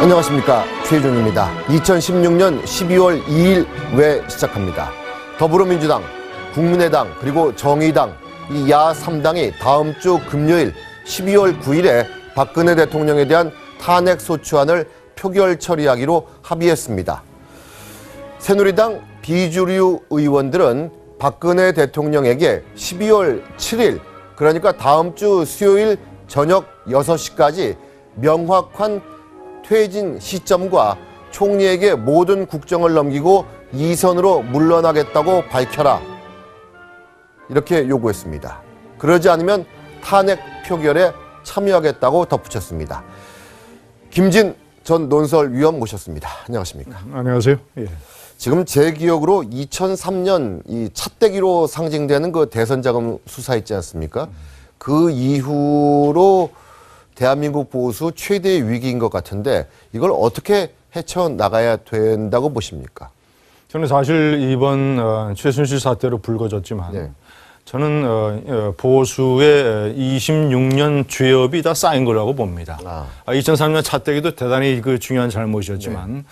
안녕하십니까, 최희종입니다. 2016년 12월 2일 외 시작합니다. 더불어민주당, 국민의당 그리고 정의당 이 야 3당이 다음 주 금요일 12월 9일에 박근혜 대통령에 대한 탄핵소추안을 표결 처리하기로 합의했습니다. 새누리당 비주류 의원들은 박근혜 대통령에게 12월 7일, 그러니까 다음 주 수요일 저녁 6시까지 명확한 퇴진 시점과 총리에게 모든 국정을 넘기고 이선으로 물러나겠다고 밝혀라, 이렇게 요구했습니다. 그러지 않으면 탄핵 표결에 참여하겠다고 덧붙였습니다. 김진 전 논설위원 모셨습니다. 안녕하십니까? 안녕하세요. 예. 지금 제 기억으로 2003년 이 차떼기로 상징되는 그 대선자금 수사 있지 않습니까? 그 이후로 대한민국 보수 최대의 위기인 것 같은데 이걸 어떻게 헤쳐나가야 된다고 보십니까? 저는 사실 이번 최순실 사태로 불거졌지만 네. 저는 보수의 26년 죄업이 다 쌓인 거라고 봅니다. 2003년 차떼기도 대단히 그 중요한 잘못이었지만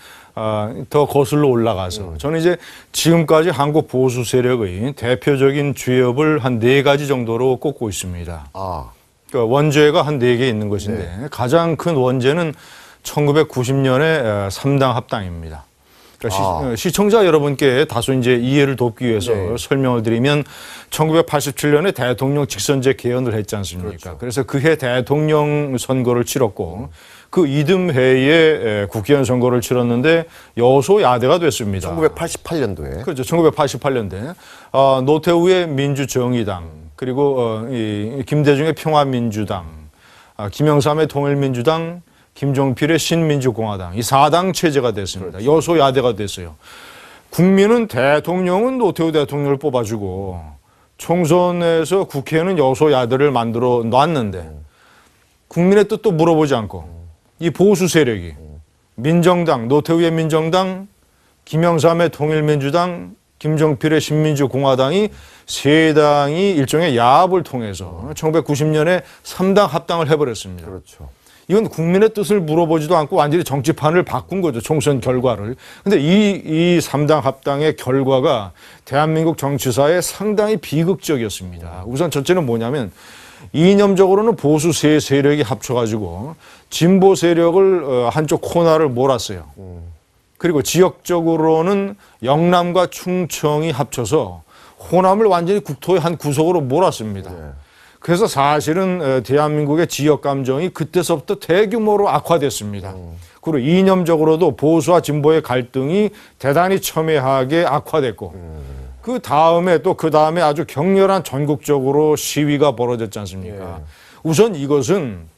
더 거슬러 올라가서 저는 이제 지금까지 한국 보수 세력의 대표적인 죄업을 한 4가지 정도로 꼽고 있습니다. 그러니까 원죄가 한 4개 있는 것인데 가장 큰 원죄는 1990년의 3당 합당입니다. 그러니까 시청자 여러분께 다소 이제 이해를 돕기 위해서 설명을 드리면 1987년에 대통령 직선제 개헌을 했지 않습니까? 그렇죠. 그래서 그해 대통령 선거를 치렀고 그 이듬해에 국회의원 선거를 치렀는데 여소야대가 됐습니다. 1988년도에. 그렇죠. 1988년도에 노태우의 민주정의당, 그리고 김대중의 평화민주당, 김영삼의 통일민주당, 김종필의 신민주공화당, 이 4당 체제가 됐습니다. 그렇죠. 여소야대가 됐어요. 국민은 대통령은 노태우 대통령을 뽑아주고 총선에서 국회는 여소야대를 만들어 놨는데 국민의 뜻도 물어보지 않고 이 보수 세력이 민정당, 노태우의 민정당, 김영삼의 통일민주당, 김종필의 신민주공화당이 3당이 일종의 야합을 통해서 1990년에 3당 합당을 해버렸습니다. 그렇죠. 이건 국민의 뜻을 물어보지도 않고 완전히 정치판을 바꾼 거죠. 총선 결과를. 근데 이 3당 합당의 결과가 대한민국 정치사에 상당히 비극적이었습니다. 우선 첫째는 뭐냐면 이념적으로는 보수 세 세력이 합쳐가지고 진보 세력을 한쪽 코너를 몰았어요. 그리고 지역적으로는 영남과 충청이 합쳐서 호남을 완전히 국토의 한 구석으로 몰았습니다. 그래서 사실은 대한민국의 지역 감정이 그때서부터 대규모로 악화됐습니다. 그리고 이념적으로도 보수와 진보의 갈등이 대단히 첨예하게 악화됐고 그 다음에 아주 격렬한 전국적으로 시위가 벌어졌지 않습니까? 우선 이것은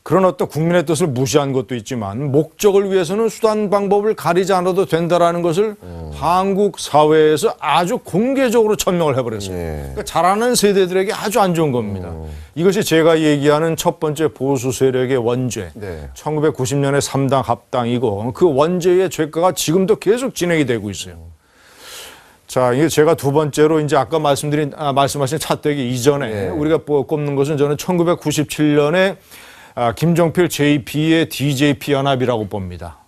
그런 어떤 국민의 뜻을 무시한 것도 있지만 목적을 위해서는 수단 방법을 가리지 않아도 된다라는 것을 한국 사회에서 아주 공개적으로 천명을 해버렸어요. 그러니까 잘하는 세대들에게 아주 안 좋은 겁니다. 이것이 제가 얘기하는 첫 번째 보수 세력의 원죄, 1990년의 3당 합당이고 그 원죄의 죄가가 지금도 계속 진행이 되고 있어요. 자, 이게 제가 두 번째로 이제 아까 말씀하신 차떼기 이전에 우리가 꼽는 것은 저는 1997년에 김종필 JP의 DJP 연합이라고 봅니다.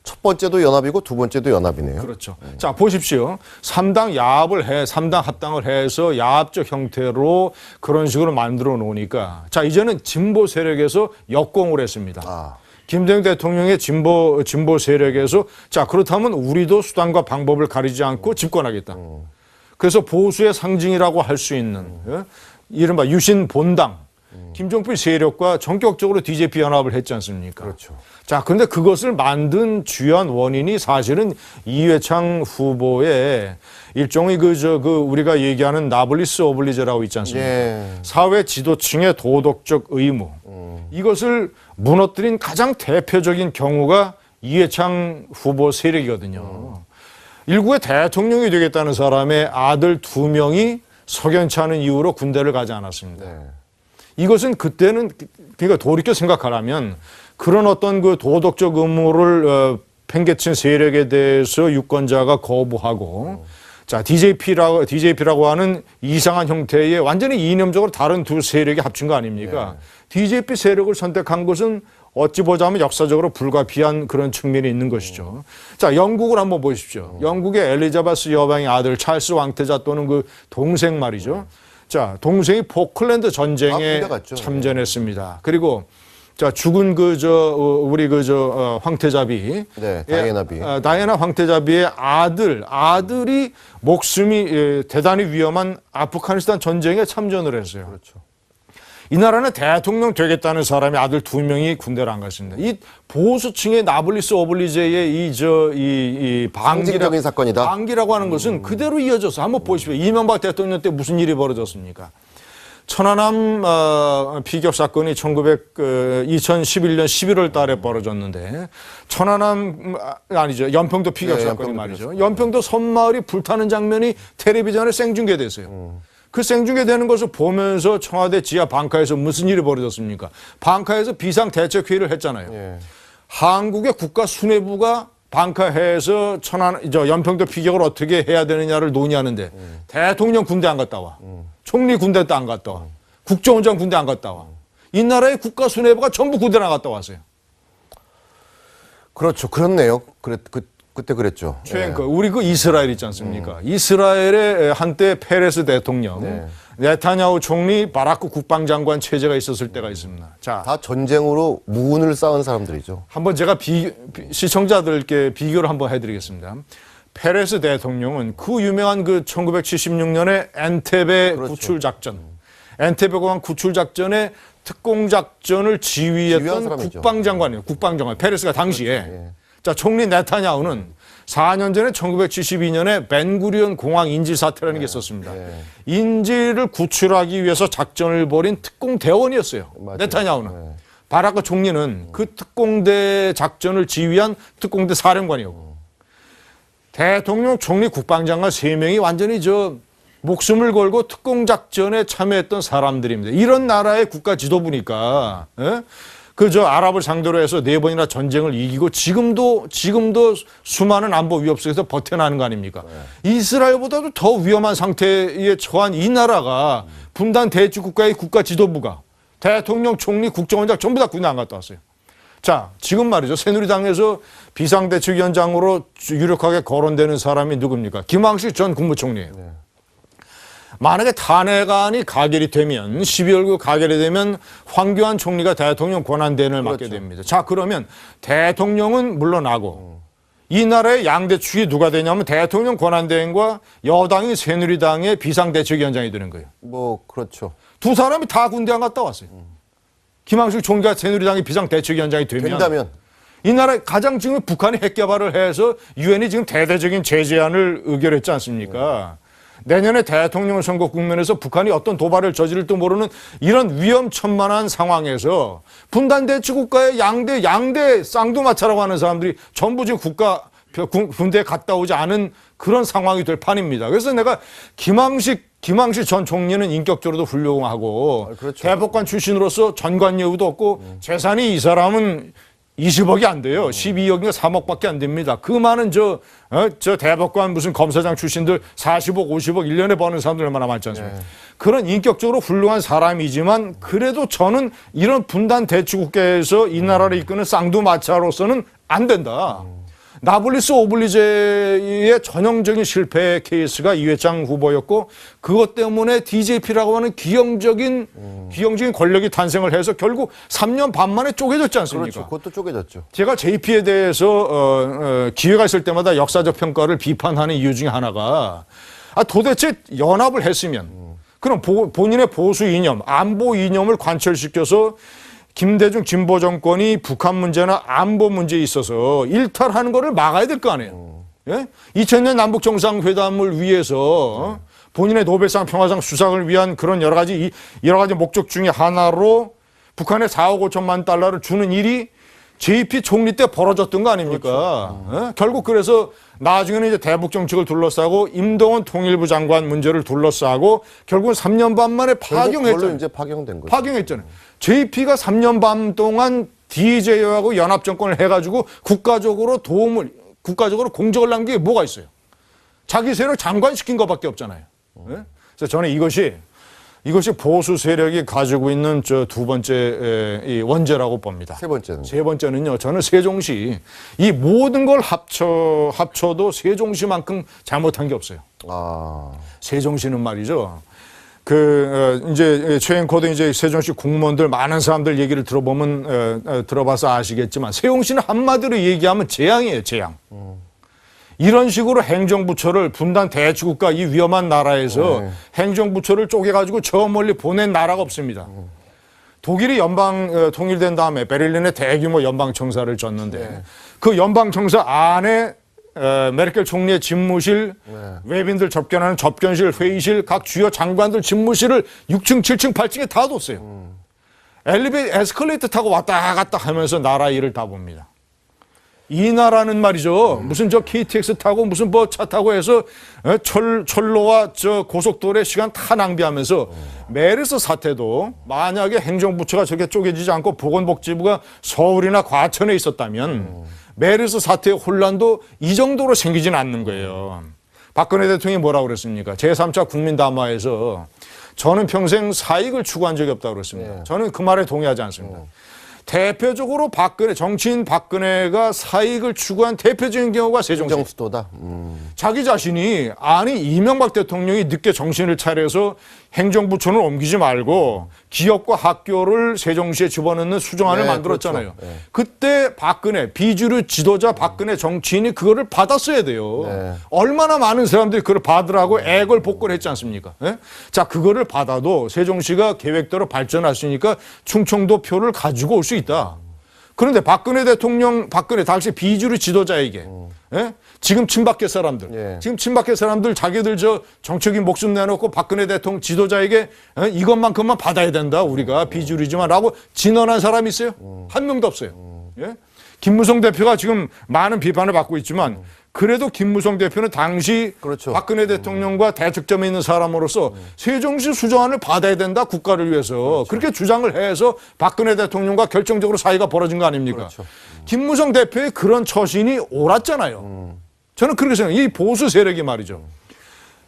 첫 번째도 연합이고 두 번째도 연합이네요. 그렇죠. 자, 보십시오. 3당 야합을 3당 합당을 해서 야합적 형태로 그런 식으로 만들어 놓으니까 자, 이제는 진보 세력에서 역공을 했습니다. 김대중 대통령의 진보 세력에서 자, 그렇다면 우리도 수단과 방법을 가리지 않고 집권하겠다. 그래서 보수의 상징이라고 할 수 있는 이른바 유신 본당. 김종필 세력과 전격적으로 DJP 연합을 했지 않습니까? 그렇죠. 자, 그런데 그것을 만든 주요한 원인이 사실은 이회창 후보의 일종의 우리가 얘기하는 나블리스 오블리제라고 있지 않습니까? 사회 지도층의 도덕적 의무. 이것을 무너뜨린 가장 대표적인 경우가 이회창 후보 세력이거든요. 일국의 대통령이 되겠다는 사람의 아들 2명이 석연치 않은 이유로 군대를 가지 않았습니다. 이것은 그때는 그러니까 돌이켜 생각하라면 그런 어떤 그 도덕적 의무를 팽개친 세력에 대해서 유권자가 거부하고 자, DJP라고 하는 이상한 형태의 완전히 이념적으로 다른 두 세력이 합친 거 아닙니까? DJP 세력을 선택한 것은 어찌 보자면 역사적으로 불가피한 그런 측면이 있는 것이죠. 자, 영국을 한번 보십시오. 영국의 엘리자베스 여왕의 아들 찰스 왕태자 또는 그 동생 말이죠. 자, 동생이 포클랜드 전쟁에 군대 갔죠. 참전했습니다. 그리고 자, 죽은 우리 황태자비. 네, 다이애나비. 다이애나 황태자비의 아들이 목숨이 대단히 위험한 아프가니스탄 전쟁에 참전을 했어요. 그렇죠. 이 나라는 대통령 되겠다는 사람이 아들 2명이 군대를 안 갔습니다. 이 보수층의 나블리스 오블리제의 상징적인 사건이다. 방기라고 하는 것은 그대로 이어져서 한번 보십시오. 이명박 대통령 때 무슨 일이 벌어졌습니까? 천안함 피격 사건이 2011년 11월 달에 벌어졌는데 연평도 피격 사건이 말이죠. 연평도 섬마을이 불타는 장면이 텔레비전에 생중계됐어요. 그 생중계되는 것을 보면서 청와대 지하 방카에서 무슨 일이 벌어졌습니까? 방카에서 비상대책회의를 했잖아요. 예. 한국의 국가수뇌부가 방카해에서 연평도 피격을 어떻게 해야 되느냐를 논의하는데 대통령 군대 안 갔다 와. 총리 군대도 안 갔다 와. 국정원장 군대 안 갔다 와. 이 나라의 국가수뇌부가 전부 군대를 안 갔다 왔어요. 그렇죠. 그렇네요. 그때 그랬죠. 최앵커, 우리 그 이스라엘 있지 않습니까? 이스라엘의 한때 페레스 대통령, 네타냐후 총리, 바라크 국방장관 체제가 있었을 때가 있습니다. 자, 다 전쟁으로 무운을 쌓은 사람들이죠. 한번 제가 시청자들께 비교를 한번 해드리겠습니다. 페레스 대통령은 그 유명한 그 1976년에 엔테베 그렇죠. 구출 작전, 엔테베 공항 구출 작전의 특공 작전을 지휘한 지휘했던 사람이죠. 국방장관이에요. 국방장관. 페레스가 당시에. 그렇죠. 예. 자, 총리 네타냐후는 4년 전에 1972년에 벤구리온 공항 인질 사태라는 게 있었습니다. 인질을 구출하기 위해서 작전을 벌인 특공 대원이었어요. 맞아요. 네타냐후는. 바라크 총리는 그 특공대 작전을 지휘한 특공대 사령관이었고 대통령, 총리, 국방장관 3명이 완전히 목숨을 걸고 특공 작전에 참여했던 사람들입니다. 이런 나라의 국가 지도부니까 아랍을 상대로 해서 4번이나 전쟁을 이기고 지금도 수많은 안보 위협 속에서 버텨나는 거 아닙니까? 이스라엘보다도 더 위험한 상태에 처한 이 나라가 분단 대치 국가의 국가 지도부가 대통령, 총리, 국정원장 전부 다 군대 안 갔다 왔어요. 자, 지금 말이죠. 새누리당에서 비상대책위원장으로 유력하게 거론되는 사람이 누굽니까? 김황식 전 국무총리예요. 만약에 탄핵안이 가결이 되면 12월 가결이 되면 황교안 총리가 대통령 권한대행을 맡게 됩니다. 자, 그러면 대통령은 물러나고 이 나라의 양대축이 누가 되냐면 대통령 권한대행과 여당인 새누리당의 비상대책위원장이 되는 거예요. 그렇죠. 두 사람이 다 군대 안 갔다 왔어요. 김황식 총리가 새누리당의 비상대책위원장이 된다면 이 나라 가장 지금 북한이 핵 개발을 해서 유엔이 지금 대대적인 제재안을 의결했지 않습니까? 내년에 대통령 선거 국면에서 북한이 어떤 도발을 저지를지도 모르는 이런 위험천만한 상황에서 분단대치 국가의 양대 쌍두마차라고 하는 사람들이 전부 지금 군대에 갔다 오지 않은 그런 상황이 될 판입니다. 그래서 내가 김황식 전 총리는 인격적으로도 훌륭하고 그렇죠. 대법관 출신으로서 전관 예우도 없고 재산이 이 사람은 20억이 안 돼요. 12억인가 3억밖에 안 됩니다. 그 많은 저 대법관 무슨 검사장 출신들 40억, 50억 1년에 버는 사람들 얼마나 많지 않습니까? 그런 인격적으로 훌륭한 사람이지만 그래도 저는 이런 분단 대치국가에서 이 나라를 이끄는 쌍두마차로서는 안 된다. 나블리스 오블리제의 전형적인 실패 케이스가 이회창 후보였고 그것 때문에 DJP라고 하는 기형적인 권력이 탄생을 해서 결국 3년 반 만에 쪼개졌지 않습니까? 그렇죠. 그것도 쪼개졌죠. 제가 JP에 대해서 기회가 있을 때마다 역사적 평가를 비판하는 이유 중에 하나가 도대체 연합을 했으면 그럼 본인의 보수 이념, 안보 이념을 관철시켜서 김대중 진보 정권이 북한 문제나 안보 문제에 있어서 일탈하는 거를 막아야 될 거 아니에요. 2000년 남북 정상회담을 위해서 본인의 노벨상 평화상 수상을 위한 그런 여러 가지 목적 중에 하나로 북한에 4억 5천만 달러를 주는 일이 JP 총리 때 벌어졌던 거 아닙니까? 그렇죠. 결국 그래서 나중에는 이제 대북 정책을 둘러싸고 임동원 통일부 장관 문제를 둘러싸고 결국은 3년 반 만에 파경했잖아요. 이제 파경된 거죠. 파경했잖아요. JP가 3년 반 동안 DJ하고 연합 정권을 해가지고 국가적으로 공적을 남긴 게 뭐가 있어요? 자기 세력 장관시킨 것밖에 없잖아요. 그래서 저는 이것이 이것이 보수 세력이 가지고 있는 저 두 번째 이 원죄라고 봅니다. 세 번째는 세 번째는요. 저는 세종시 이 모든 걸 합쳐도 세종시만큼 잘못한 게 없어요. 아, 세종시는 말이죠. 이제 최앵커도 이제 세종시 공무원들 많은 사람들 얘기를 들어보면 들어봐서 아시겠지만 세종시는 한마디로 얘기하면 재앙이에요, 재앙. 이런 식으로 행정부처를 분단 대치국가 이 위험한 나라에서 행정부처를 쪼개가지고 저 멀리 보낸 나라가 없습니다. 독일이 연방 통일된 다음에 베를린에 대규모 연방청사를 졌는데 그 연방청사 안에 메르켈 총리의 집무실, 외빈들 접견하는 접견실, 회의실, 각 주요 장관들 집무실을 6층, 7층, 8층에 다 뒀어요. 에스컬레이터 타고 왔다 갔다 하면서 나라 일을 다 봅니다. 이 나라는 말이죠. 무슨 저 KTX 타고 무슨 뭐 차 타고 해서 철로와 저 고속도로의 시간 다 낭비하면서 메르스 사태도 만약에 행정부처가 저렇게 쪼개지지 않고 보건복지부가 서울이나 과천에 있었다면 메르스 사태의 혼란도 이 정도로 생기진 않는 거예요. 박근혜 대통령이 뭐라고 그랬습니까? 제3차 국민담화에서 저는 평생 사익을 추구한 적이 없다고 그랬습니다. 저는 그 말에 동의하지 않습니다. 대표적으로 정치인 박근혜가 사익을 추구한 대표적인 경우가 세종시. 행정수도다. 자기 자신이 이명박 대통령이 늦게 정신을 차려서 행정부처는 옮기지 말고 기업과 학교를 세종시에 집어넣는 수정안을 만들었잖아요. 그렇죠. 그때 박근혜, 비주류 지도자 박근혜 정치인이 그거를 받았어야 돼요. 얼마나 많은 사람들이 그걸 받으라고 애걸 복걸 했지 않습니까? 자, 그거를 받아도 세종시가 계획대로 발전할 수 있으니까 충청도 표를 가지고 올 수 있다. 그런데 박근혜 당시 비주류 지도자에게 지금 친박계 사람들, 지금 친박계 사람들 자기들 저 정치적인 목숨 내놓고 박근혜 대통령 지도자에게 이것만큼만 받아야 된다 우리가 비주류지만라고 진언한 사람이 있어요? 한 명도 없어요. 김무성 대표가 지금 많은 비판을 받고 있지만 그래도 김무성 대표는 당시 그렇죠. 박근혜 대통령과 대척점에 있는 사람으로서 세종시 수정안을 받아야 된다 국가를 위해서 그렇게 주장을 해서 박근혜 대통령과 결정적으로 사이가 벌어진 거 아닙니까? 그렇죠. 김무성 대표의 그런 처신이 옳았잖아요. 저는 그렇게 생각해요. 이 보수 세력이 말이죠.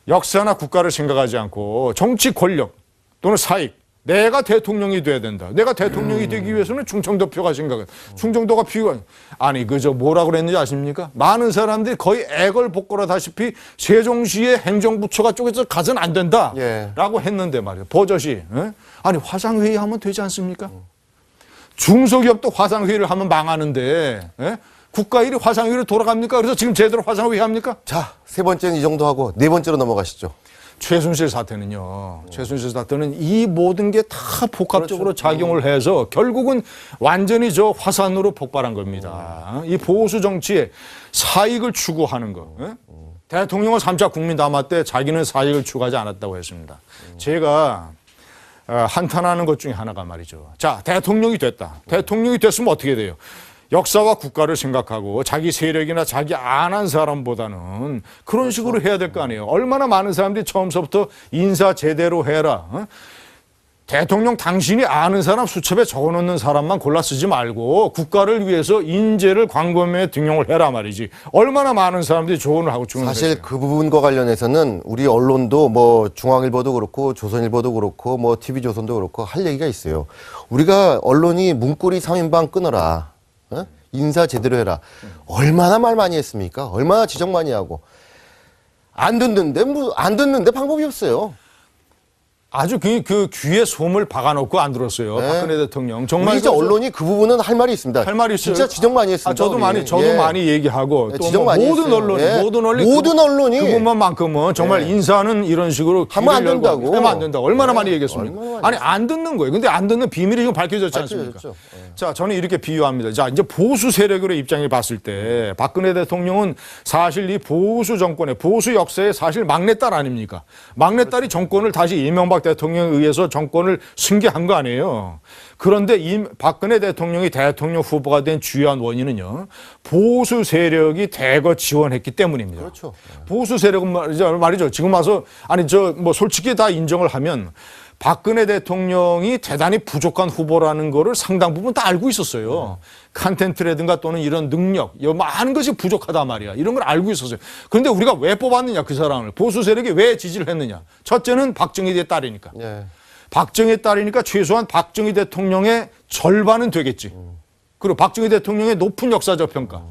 역사나 국가를 생각하지 않고 정치 권력 또는 사익 내가 대통령이 돼야 된다. 내가 대통령이 되기 위해서는 충청도표가 생각해. 충청도가 필요한. 아니 그저 뭐라 그랬는지 아십니까? 많은 사람들이 거의 애걸복걸하다시피 세종시의 행정부처가 쪼개서 가서는 안 된다라고 했는데 말이에요. 버젓이. 아니 화상회의 하면 되지 않습니까? 중소기업도 화상회의를 하면 망하는데 국가 일이 화상회의로 돌아갑니까? 그래서 지금 제대로 화상회의 합니까? 자, 세 번째는 이 정도 하고 네 번째로 넘어가시죠. 최순실 사태는요. 최순실 사태는 이 모든 게 다 복합적으로 작용을 해서 결국은 완전히 저 화산으로 폭발한 겁니다. 이 보수 정치에 사익을 추구하는 거. 대통령은 3차 국민담화 때 자기는 사익을 추구하지 않았다고 했습니다. 제가 한탄하는 것 중에 하나가 말이죠. 자, 대통령이 됐다. 대통령이 됐으면 어떻게 돼요? 역사와 국가를 생각하고 자기 세력이나 자기 안한 사람보다는 그런 식으로 해야 될 거 아니에요. 얼마나 많은 사람들이 처음서부터 인사 제대로 해라. 대통령 당신이 아는 사람 수첩에 적어놓는 사람만 골라 쓰지 말고 국가를 위해서 인재를 광범위에 등용을 해라 말이지. 얼마나 많은 사람들이 조언을 하고 주는 사실 그 부분과 관련해서는 우리 언론도 뭐 중앙일보도 그렇고 조선일보도 그렇고 뭐 TV조선도 그렇고 할 얘기가 있어요. 우리가 언론이 문고리 3인방 끊어라. 인사 제대로 해라. 얼마나 말 많이 했습니까? 얼마나 지적 많이 하고. 안 듣는데 방법이 없어요. 아주 그 귀에 솜을 박아놓고 안 들었어요. 박근혜 대통령. 정말 이제 언론이 그 부분은 할 말이 있습니다. 할 말이 있어요. 진짜 지적 많이 했습니다. 저도 많이 얘기하고 또 지적 뭐 많이 모든 했어요. 언론이 모든 언론이 그것만큼은 정말 인사는 이런 식으로 하면 안 된다고. 하면 안 된다고. 얼마나 많이 얘기했습니까? 아니 안 듣는 거예요. 근데 안 듣는 비밀이 지금 밝혀졌지 않습니까? 자, 저는 이렇게 비유합니다. 자, 이제 보수 세력으로 입장을 봤을 때 박근혜 대통령은 사실 이 보수 정권의 보수 역사의 사실 막내딸 아닙니까? 막내딸이 정권을 다시 이명박 대통령에 의해서 정권을 승계한 거 아니에요. 그런데 박근혜 대통령이 대통령 후보가 된 주요한 원인은요. 보수 세력이 대거 지원했기 때문입니다. 그렇죠. 보수 세력은 말이죠. 지금 와서 솔직히 다 인정을 하면 박근혜 대통령이 대단히 부족한 후보라는 거를 상당 부분 다 알고 있었어요. 컨텐츠라든가 또는 이런 능력, 많은 것이 부족하단 말이야. 이런 걸 알고 있었어요. 그런데 우리가 왜 뽑았느냐, 그 사람을. 보수 세력이 왜 지지를 했느냐. 첫째는 박정희의 딸이니까. 박정희의 딸이니까 최소한 박정희 대통령의 절반은 되겠지. 그리고 박정희 대통령의 높은 역사적 평가,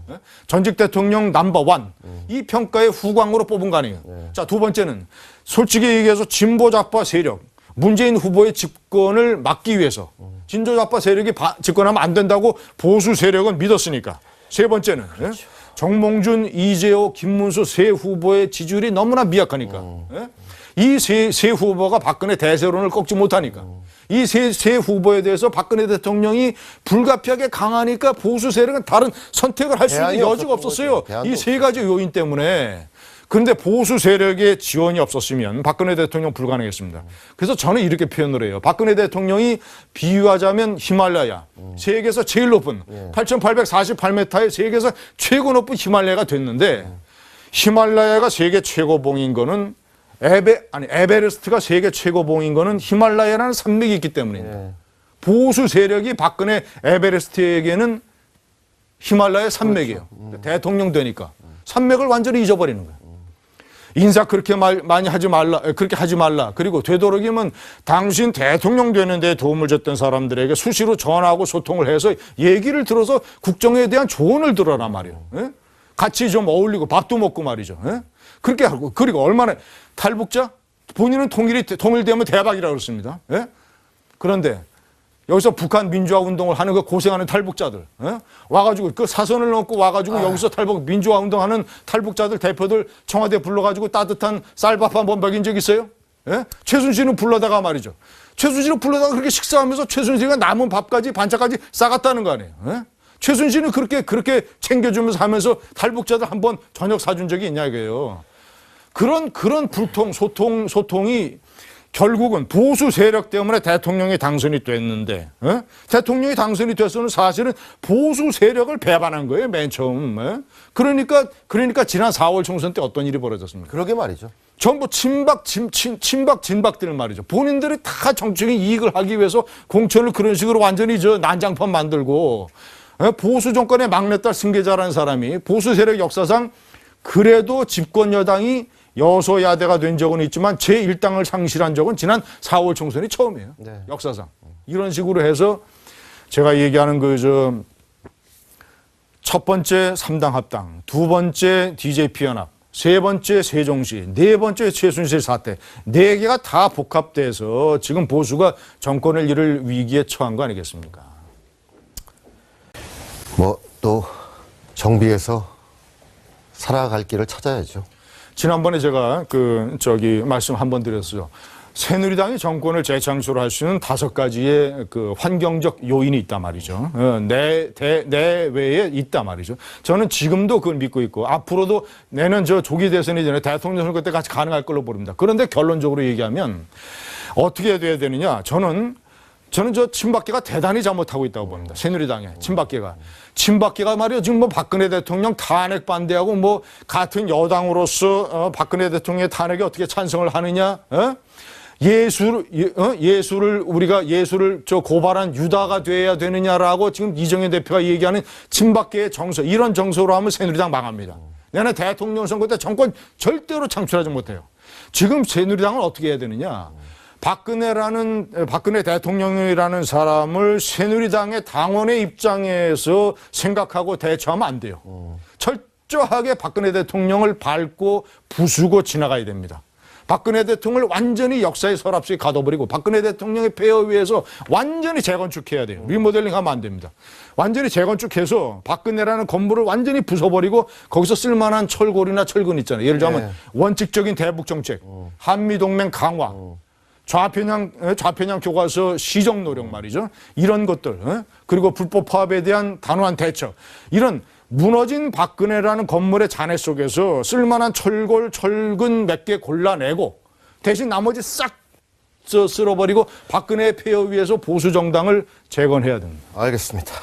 전직 대통령 넘버1 이 평가의 후광으로 뽑은 거 아니에요. 자, 두 번째는 솔직히 얘기해서 진보 좌파 세력, 문재인 후보의 집권을 막기 위해서 진보 좌파 세력이 집권하면 안 된다고 보수 세력은 믿었으니까. 세 번째는 정몽준, 이재호, 김문수 세 후보의 지지율이 너무나 미약하니까. 이 세 후보가 박근혜 대세론을 꺾지 못하니까. 이 세 후보에 대해서 박근혜 대통령이 불가피하게 강하니까 보수 세력은 다른 선택을 할 수 있는 여지가 없었어요. 이 세 가지 요인 때문에. 그런데 보수 세력의 지원이 없었으면 박근혜 대통령 불가능했습니다. 그래서 저는 이렇게 표현을 해요. 박근혜 대통령이 비유하자면 히말라야. 세계에서 제일 높은 8,848m의 세계에서 최고 높은 히말라야가 됐는데 히말라야가 세계 최고봉인 거는 에베레스트가 세계 최고봉인 거는 히말라야라는 산맥이 있기 때문입니다. 보수 세력이 박근혜 에베레스트에게는 히말라야 산맥이에요. 대통령 되니까 산맥을 완전히 잊어버리는 거예요. 인사 그렇게 많이 하지 말라, 그렇게 하지 말라. 그리고 되도록이면 당신 대통령 되는데 도움을 줬던 사람들에게 수시로 전화하고 소통을 해서 얘기를 들어서 국정에 대한 조언을 들어라 말이에요. 예? 같이 좀 어울리고 밥도 먹고 말이죠. 예? 그렇게 하고, 그리고 얼마나 탈북자? 본인은 통일되면 대박이라고 그랬습니다. 예? 그런데 여기서 북한 민주화 운동을 하는 그 고생하는 탈북자들, 예? 와가지고 그 사선을 넘고 와가지고 여기서 민주화 운동하는 탈북자들 대표들 청와대 불러가지고 따뜻한 쌀밥 한번 먹인 적 있어요? 예? 최순실은 불러다가 말이죠. 최순실은 불러다가 그렇게 식사하면서 최순실이가 남은 밥까지 반찬까지 싸갔다는 거 아니에요? 예? 최순실은 그렇게 챙겨주면서 하면서 탈북자들 한번 저녁 사준 적이 있냐 이거예요. 그런 불통, 소통이 결국은 보수 세력 때문에 대통령이 당선이 됐는데, 대통령이 당선이 됐어는 사실은 보수 세력을 배반한 거예요, 맨 처음. 그러니까 지난 4월 총선 때 어떤 일이 벌어졌습니까? 그러게 말이죠. 전부 친박, 진박들 말이죠. 본인들이 다 정치적인 이익을 하기 위해서 공천을 그런 식으로 완전히 난장판 만들고, 보수 정권의 막내딸 승계자라는 사람이 보수 세력 역사상 그래도 집권 여당이 여소야대가 된 적은 있지만 제1당을 상실한 적은 지난 4월 총선이 처음이에요. 네. 역사상. 이런 식으로 해서 제가 얘기하는 첫 번째 3당 합당, 두 번째 DJP 연합, 세 번째 세종시, 네 번째 최순실 사태, 네 개가 다 복합돼서 지금 보수가 정권을 잃을 위기에 처한 거 아니겠습니까? 또 정비해서 살아갈 길을 찾아야죠. 지난번에 제가 말씀 한번 드렸어요. 새누리당이 정권을 재창출할 수 있는 5가지의 환경적 요인이 있단 말이죠. 내외에 있단 말이죠. 저는 지금도 그걸 믿고 있고 앞으로도 내년 조기 대선이 전에 대통령 선거 때 같이 가능할 걸로 보입니다. 그런데 결론적으로 얘기하면 어떻게 돼야 되느냐? 저는 친박계가 대단히 잘못하고 있다고 봅니다. 새누리당의 친박계가 말이요. 지금 박근혜 대통령 탄핵 반대하고 같은 여당으로서 박근혜 대통령의 탄핵에 어떻게 찬성을 하느냐? 우리가 예수를 고발한 유다가 돼야 되느냐라고 지금 이정현 대표가 얘기하는 친박계의 정서, 이런 정서로 하면 새누리당 망합니다. 내년 대통령 선거 때 정권 절대로 창출하지 못해요. 지금 새누리당은 어떻게 해야 되느냐? 박근혜 대통령이라는 사람을 새누리당의 당원의 입장에서 생각하고 대처하면 안 돼요. 철저하게 박근혜 대통령을 밟고 부수고 지나가야 됩니다. 박근혜 대통령을 완전히 역사의 서랍 속에 가둬버리고 박근혜 대통령의 폐허 위에서 완전히 재건축해야 돼요. 리모델링 하면 안 됩니다. 완전히 재건축해서 박근혜라는 건물을 완전히 부숴버리고 거기서 쓸만한 철골이나 철근 있잖아요. 예를 들자면 원칙적인 대북 정책, 한미동맹 강화, 좌편향 교과서 시정 노력 말이죠. 이런 것들, 그리고 불법 파업에 대한 단호한 대처, 이런 무너진 박근혜라는 건물의 잔해 속에서 쓸만한 철골, 철근 몇 개 골라내고 대신 나머지 싹 쓸어버리고 박근혜의 폐허 위에서 보수 정당을 재건해야 됩니다. 알겠습니다.